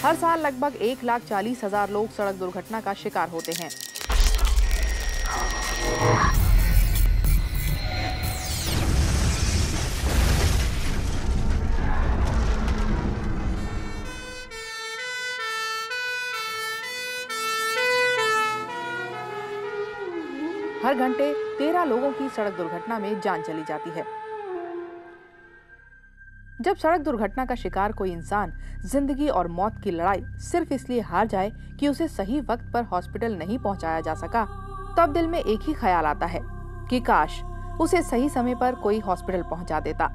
हर साल लगभग 1,40,000 लोग सड़क दुर्घटना का शिकार होते हैं। हर घंटे 13 लोगों की सड़क दुर्घटना में जान चली जाती है। जब सड़क दुर्घटना का शिकार कोई इंसान जिंदगी और मौत की लड़ाई सिर्फ इसलिए हार जाए कि उसे सही वक्त पर हॉस्पिटल नहीं पहुंचाया जा सका, तब दिल में एक ही ख्याल आता है कि काश उसे सही समय पर कोई हॉस्पिटल पहुंचा देता।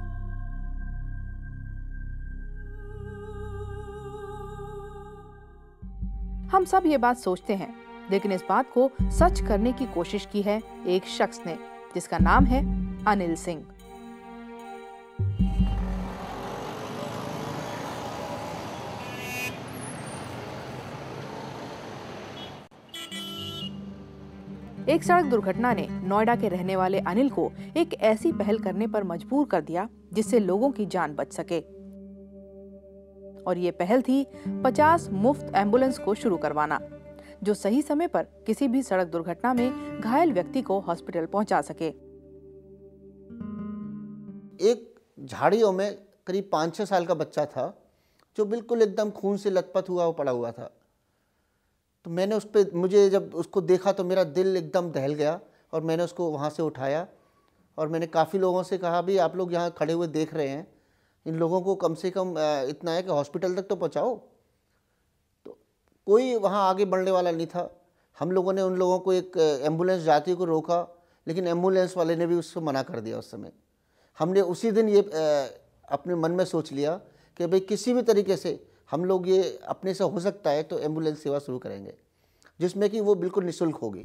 हम सब ये बात सोचते हैं, लेकिन इस बात को सच करने की कोशिश की है एक शख्स ने, जिसका नाम है अनिल सिंह। एक सड़क दुर्घटना ने नोएडा के रहने वाले अनिल को एक ऐसी पहल करने पर मजबूर कर दिया जिससे लोगों की जान बच सके। और ये पहल थी 50 मुफ्त एम्बुलेंस को शुरू करवाना, जो सही समय पर किसी भी सड़क दुर्घटना में घायल व्यक्ति को हॉस्पिटल पहुंचा सके। एक झाड़ियों में करीब 5-6 साल का बच्चा था जो बिल्कुल एकदम खून से लथपथ हुआ पड़ा हुआ था। तो मैंने उस पर, मुझे जब उसको देखा तो मेरा दिल एकदम दहल गया और मैंने उसको वहाँ से उठाया और मैंने काफ़ी लोगों से कहा, भी आप लोग यहाँ खड़े हुए देख रहे हैं, इन लोगों को कम से कम इतना है कि हॉस्पिटल तक तो पहुँचाओ। तो कोई वहाँ आगे बढ़ने वाला नहीं था। हम लोगों ने उन लोगों को, एक एम्बुलेंस जाती को रोका, लेकिन एम्बुलेंस वाले ने भी उसको मना कर दिया। उस समय हमने उसी दिन ये अपने मन में सोच लिया कि भाई किसी भी तरीके से हम लोग ये अपने से हो सकता है तो एम्बुलेंस सेवा शुरू करेंगे, जिसमें कि वो बिल्कुल निःशुल्क होगी।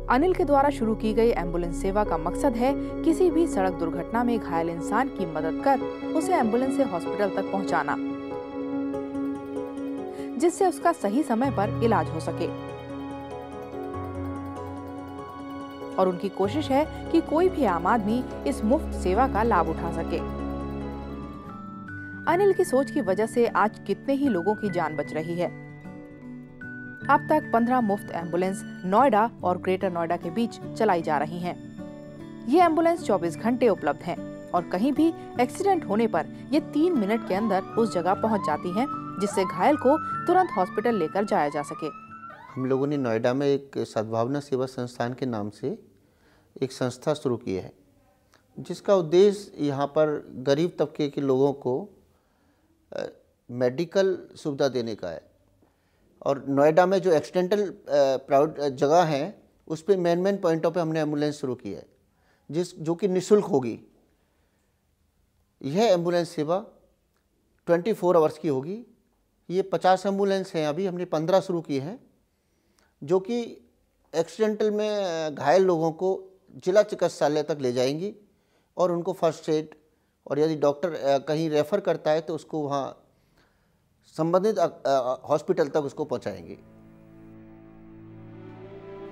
अनिल के द्वारा शुरू की गई एम्बुलेंस सेवा का मकसद है किसी भी सड़क दुर्घटना में घायल इंसान की मदद कर उसे एम्बुलेंस से हॉस्पिटल तक पहुंचाना, जिससे उसका सही समय पर इलाज हो सके। और उनकी कोशिश है कि कोई भी आम आदमी इस मुफ्त सेवा का लाभ उठा सके। अनिल की सोच की वजह से आज कितने ही लोगों की जान बच रही है। अब तक 15 मुफ्त एम्बुलेंस नोएडा और ग्रेटर नोएडा के बीच चलाई जा रही हैं। ये एम्बुलेंस 24 घंटे उपलब्ध हैं और कहीं भी एक्सीडेंट होने पर ये 3 मिनट के अंदर उस जगह पहुंच जाती हैं, जिससे घायल को तुरंत हॉस्पिटल लेकर जाया जा सके। हम लोगों ने नोएडा में एक सद्भावना सेवा संस्थान के नाम से एक संस्था शुरू की है, जिसका उद्देश्य यहाँ पर गरीब तबके के लोगों को मेडिकल सुविधा देने का है। और नोएडा में जो एक्सीडेंटल प्राउड जगह हैं, उस पे मेन पॉइंटों पे हमने एम्बुलेंस शुरू की है, जो कि निःशुल्क होगी। यह एम्बुलेंस सेवा 24 आवर्स की होगी। ये 50 एम्बुलेंस हैं, अभी हमने 15 शुरू की हैं, जो कि एक्सीडेंटल में घायल लोगों को जिला चिकित्सालय तक ले जाएंगी और उनको फर्स्ट एड, और यदि डॉक्टर कहीं रेफ़र करता है तो उसको वहाँ संबंधित हॉस्पिटल तक उसको पहुँचाएंगे।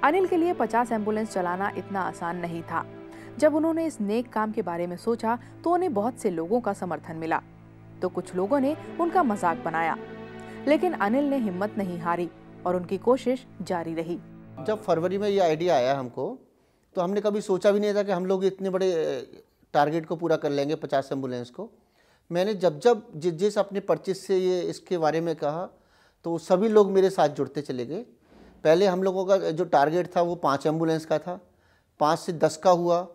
अनिल के लिए 50 एम्बुलेंस चलाना इतना आसान नहीं था। जब उन्होंने इस नेक काम के बारे में सोचा तो उन्हें बहुत से लोगों का समर्थन मिला, तो कुछ लोगों ने उनका मजाक बनाया, लेकिन अनिल ने हिम्मत नहीं हारी और उनकी कोशिश जारी रही। जब फरवरी में ये आइडिया आया हमको, तो हमने कभी सोचा भी नहीं था कि हम लोग इतने बड़े टारगेट को पूरा कर लेंगे, 50 एम्बुलेंस को। मैंने जब जिस अपने परचेज से ये इसके बारे में कहा, तो सभी लोग मेरे साथ जुड़ते चले गए। पहले हम लोगों का जो टारगेट था वो 5 एम्बुलेंस का था, 5 से 10 का हुआ,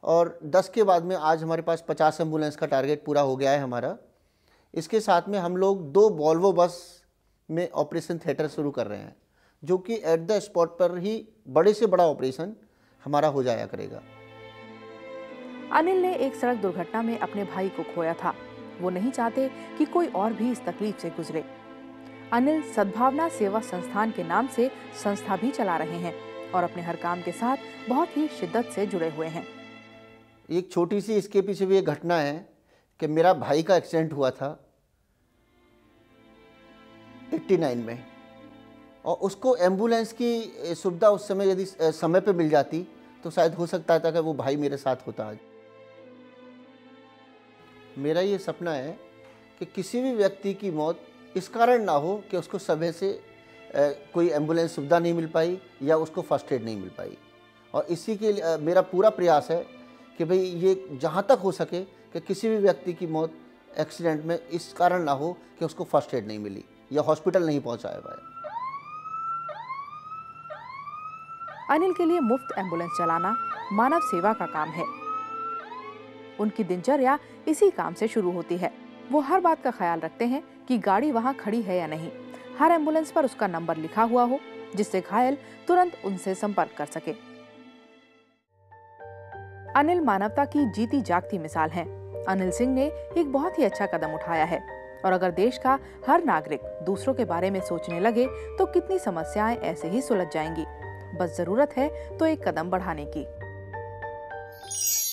और 10 के बाद में आज हमारे पास 50 एम्बुलेंस का टारगेट पूरा हो गया है हमारा। इसके साथ में हम लोग 2 वॉल्वो बस में ऑपरेशन थिएटर शुरू कर रहे हैं, जो कि एट द स्पॉट पर ही बड़े से बड़ा ऑपरेशन हमारा हो जाया करेगा। अनिल ने एक सड़क दुर्घटना में अपने भाई को खोया था। वो नहीं चाहते कि कोई और भी इस तकलीफ से गुजरे। अनिल सद्भावना सेवा संस्थान के नाम से संस्था भी चला रहे हैं और अपने हर काम के साथ बहुत ही शिद्दत से जुड़े हुए हैं। एक छोटी सी इसके पीछे भी एक घटना है कि मेरा भाई का एक्सीडेंट हुआ था 89 में, और उसको एम्बुलेंस की सुविधा उस समय यदि समय पे मिल जाती तो शायद हो सकता था कि वो भाई मेरे साथ होता आज। मेरा ये सपना है कि किसी भी व्यक्ति की मौत इस कारण ना हो कि उसको समय से कोई एम्बुलेंस सुविधा नहीं मिल पाई या उसको फर्स्ट एड नहीं मिल पाई। और इसी के लिए मेरा पूरा प्रयास है कि भाई ये जहाँ तक हो सके कि किसी भी व्यक्ति की मौत एक्सीडेंट में इस कारण ना हो कि उसको फर्स्ट एड नहीं मिली या हॉस्पिटल नहीं पहुँचाया पाए। अनिल के लिए मुफ्त एम्बुलेंस चलाना मानव सेवा का काम है। उनकी दिनचर्या इसी काम से शुरू होती है। वो हर बात का ख्याल रखते हैं कि गाड़ी वहां खड़ी है या नहीं। हर एम्बुलेंस पर उसका नंबर लिखा हुआ हो, जिससे घायल तुरंत उनसे संपर्क कर सके। अनिल मानवता की जीती जागती मिसाल हैं। अनिल सिंह ने एक बहुत ही अच्छा कदम उठाया है और अगर देश का हर नागरिक दूसरों के बारे में सोचने लगे तो कितनी समस्याएं ऐसे ही सुलझ जाएंगी। बस जरूरत है तो एक कदम बढ़ाने की।